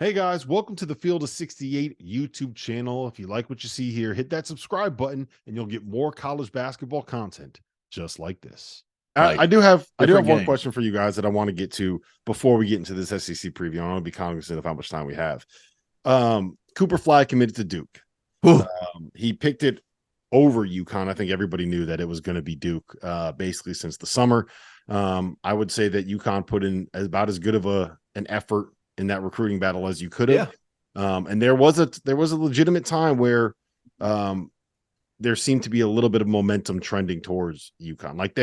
Hey guys, welcome to the Field of 68 YouTube channel. If you like what you see here, hit that subscribe button and you'll get more college basketball content just like this. Like I do have one game. question for you guys that I want to get to before we get into this SEC preview. I want to be cognizant of how much time we have. Cooper Flagg committed to Duke. He picked it over UConn. I think everybody knew that it was going to be Duke basically since the summer. I would say that UConn put in about as good of an effort in that recruiting battle as you could have. Yeah. And there was a legitimate time where there seemed to be a little bit of momentum trending towards UConn. Like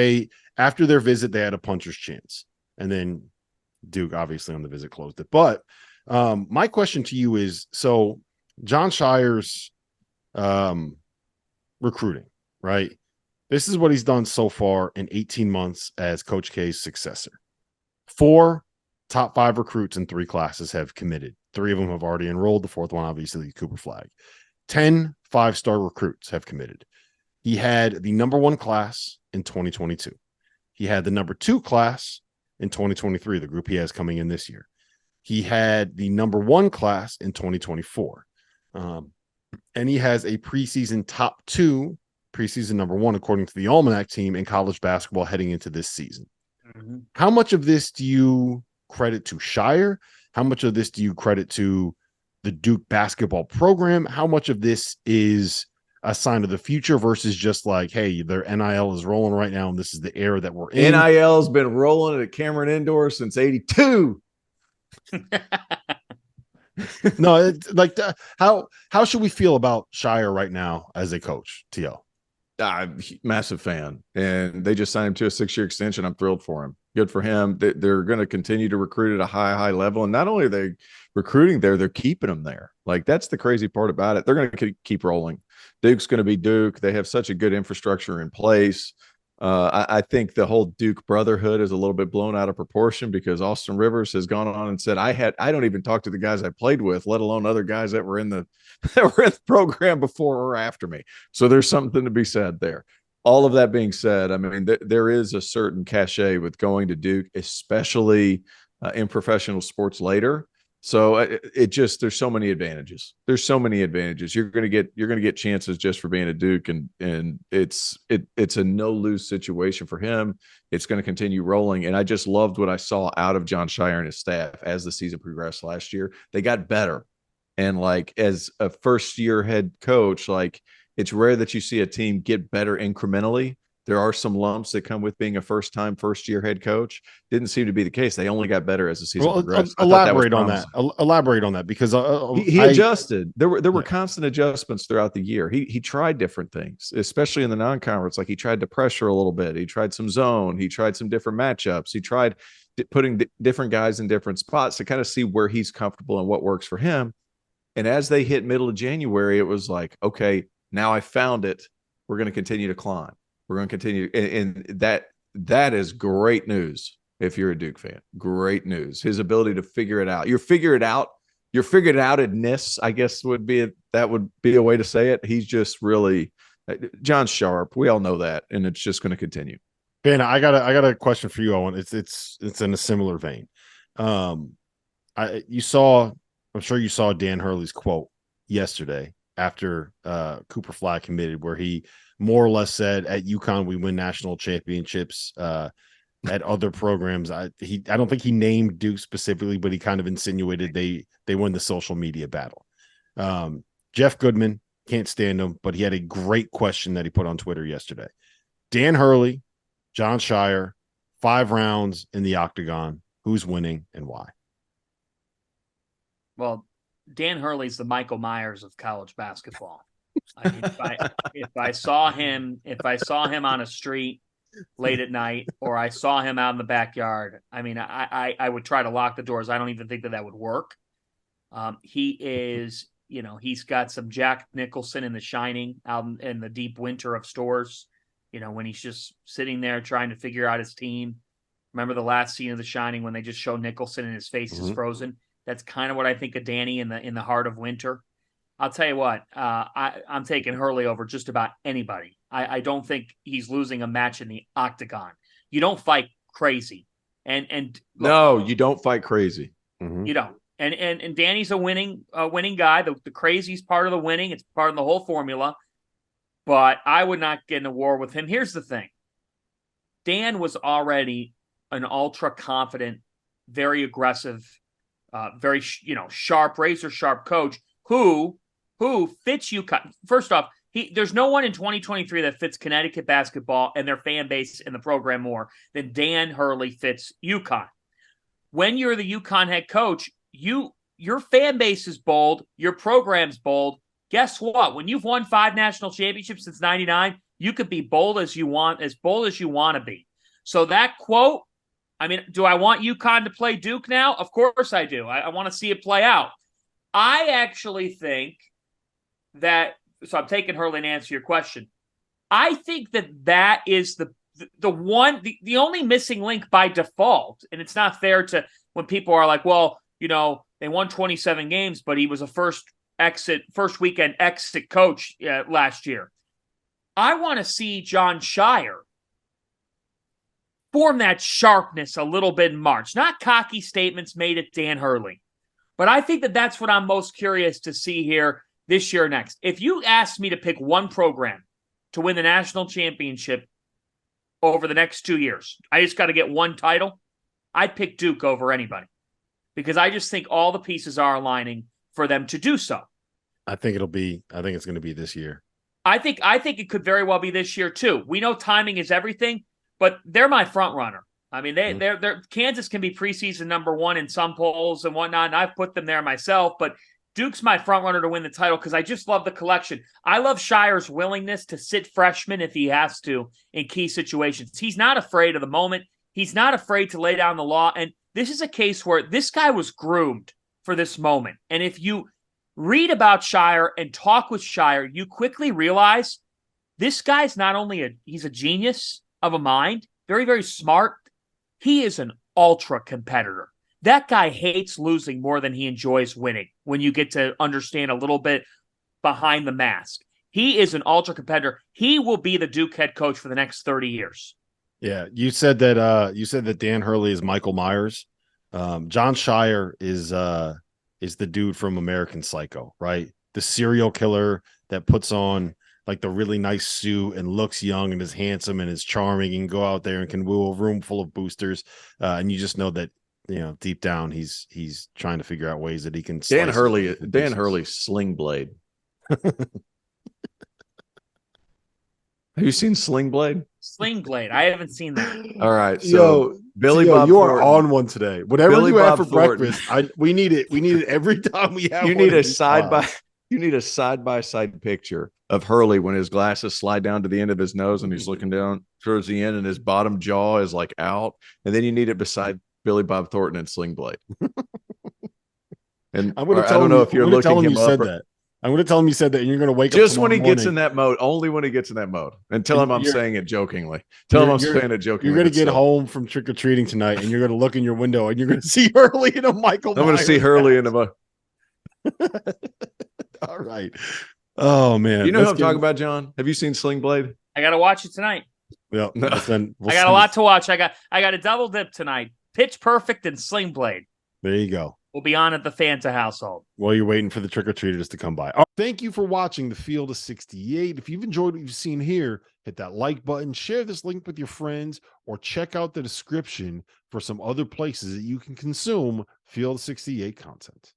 after their visit, they had a puncher's chance. And then Duke obviously on the visit closed it. But my question to you is, so Jon Scheyer's recruiting, right? This is what he's done so far in 18 months as Coach K's successor. 4 top 5 recruits in 3 classes have committed. 3 of them have already enrolled. The 4th one, obviously, Cooper Flagg. 10 5-star recruits have committed. He had the number 1 class in 2022. He had the number 2 class in 2023, the group he has coming in this year. He had the number 1 class in 2024. And he has a preseason top 2, preseason number 1, according to the Almanac team in college basketball heading into this season. Mm-hmm. How much of this do you credit to Scheyer? How much of this do you credit to the Duke basketball program? How much of this is a sign of the future versus just like, hey, their NIL is rolling right now and this is the era that we're in? NIL has been rolling at Cameron Indoor since '82. No, it's like how should we feel about Scheyer right now as a coach, T.O.? I'm a massive fan, and they just signed him to a 6-year extension. I'm thrilled for him. Good for him. They're going to continue to recruit at a high level, and not only are they recruiting there, they're keeping them there. Like, that's the crazy part about it. They're going to keep rolling. Duke's going to be Duke. They have such a good infrastructure in place. I think the whole Duke brotherhood is a little bit blown out of proportion because Austin Rivers has gone on and said, I don't even talk to the guys I played with, let alone other guys that were in the program before or after me. So there's something to be said there. All of that being said, I mean, there is a certain cachet with going to Duke, especially in professional sports later. So there's so many advantages. There's so many advantages. You're going to get chances just for being a Duke, and it's a no lose situation for him. It's going to continue rolling. And I just loved what I saw out of Jon Scheyer and his staff as the season progressed last year. They got better. And like, as a first year head coach, like, it's rare that you see a team get better incrementally. There are some lumps that come with being a first year head coach. Didn't seem to be the case. They only got better as the season progressed. Elaborate on that. Elaborate on that, because he adjusted. There were constant adjustments throughout the year. He tried different things, especially in the non-conference. Like, he tried to pressure a little bit. He tried some zone. He tried some different matchups. He tried putting different guys in different spots to kind of see where he's comfortable and what works for him. And as they hit middle of January, it was like, okay, now I found it. We're going to continue to climb. We're going to continue. And that is great news if you're a Duke fan. Great news. His ability to figure it out. Your figured outedness, I guess, would be a way to say it. He's just really John's sharp. We all know that. And it's just going to continue. Ben, I got a question for you, Owen. It's in a similar vein. I'm sure you saw Dan Hurley's quote yesterday after Cooper Flagg committed, where he more or less said, at UConn, we win national championships. At other programs, I don't think he named Duke specifically, but he kind of insinuated they win the social media battle. Jeff Goodman, can't stand him, but he had a great question that he put on Twitter yesterday. Dan Hurley, Jon Scheyer, 5 rounds in the octagon. Who's winning and why? Well, Dan Hurley's the Michael Myers of college basketball. I mean, if I saw him on a street late at night, or I saw him out in the backyard, I mean, I would try to lock the doors. I don't even think that would work. He is, he's got some Jack Nicholson in The Shining out in the deep winter of stores, when he's just sitting there trying to figure out his team. Remember the last scene of The Shining when they just show Nicholson and his face is frozen? That's kind of what I think of Danny in the heart of winter. I'll tell you what, I'm taking Hurley over just about anybody. I don't think he's losing a match in the octagon. You don't fight crazy. And look, no, you don't fight crazy. You don't. And Danny's a winning guy. The crazy's part of the winning. It's part of the whole formula. But I would not get in a war with him. Here's the thing. Dan was already an ultra confident, very aggressive, very sharp, razor sharp coach who fits UConn. First off, there's no one in 2023 that fits Connecticut basketball and their fan base and the program more than Dan Hurley fits UConn. When you're the UConn head coach, your fan base is bold, your program's bold. Guess what? When you've won 5 national championships since '99, you could be bold as you want to be. So that quote, I mean, do I want UConn to play Duke now? Of course I do. I want to see it play out. I actually think that, so I'm taking Hurley to answer your question. I think that is the only missing link by default. And it's not fair to when people are like, well, they won 27 games, but he was a first weekend exit coach last year. I want to see Jon Scheyer form that sharpness a little bit in March. Not cocky statements made at Dan Hurley. But I think that's what I'm most curious to see here this year next. If you asked me to pick one program to win the national championship over the next 2 years, I just got to get one title, I'd pick Duke over anybody. Because I just think all the pieces are aligning for them to do so. I think it's going to be this year. I think it could very well be this year too. We know timing is everything, but they're my front runner. I mean, they're Kansas can be preseason number 1 in some polls and whatnot, and I've put them there myself, but Duke's my front runner to win the title because I just love the collection. I love Shirer's willingness to sit freshmen if he has to in key situations. He's not afraid of the moment. He's not afraid to lay down the law, and this is a case where this guy was groomed for this moment. And if you read about Scheyer and talk with Scheyer, you quickly realize this guy's not only he's a genius of a mind, very, very smart. He is an ultra competitor. That guy hates losing more than he enjoys winning when you get to understand a little bit behind the mask. He is an ultra competitor. He will be the Duke head coach for the next 30 years. Yeah, you said that Dan Hurley is Michael Myers. Jon Scheyer is the dude from American Psycho, right? The serial killer that puts on like the really nice suit and looks young and is handsome and is charming and go out there and can woo a room full of boosters. And you just know that, deep down he's trying to figure out ways that he can. Dan Hurley Sling Blade. Have you seen Sling Blade? Sling Blade. I haven't seen that. All right. So Billy Bob you Thornton, are on one today. Whatever Billy you have Bob for Thornton. breakfast, we need it. We need it every time we have. You need a side-by-side picture of Hurley when his glasses slide down to the end of his nose and he's looking down towards the end and his bottom jaw is like out. And then you need it beside Billy Bob Thornton and Sling Blade. And I don't know if you're looking him up. I'm going to tell him you said that, and you're going to wake up just when he gets in that mode. Only when he gets in that mode, and tell him I'm saying it jokingly. Tell him I'm saying it jokingly. You're going to get home from trick or treating tonight, and you're going to look in your window, and you're going to see Hurley in a Michael. I'm going to see Hurley in a. All right. Oh man, you know who I'm talking about, John? Have you seen Sling Blade? I got to watch it tonight. Yeah, I got a lot to watch. I got a double dip tonight. Pitch Perfect and Sling Blade. There you go. Will be on at the Fanta household. While you're waiting for the trick-or-treaters to come by. Thank you for watching the Field of 68. If you've enjoyed what you've seen here, hit that like button, share this link with your friends, or check out the description for some other places that you can consume Field of 68 content.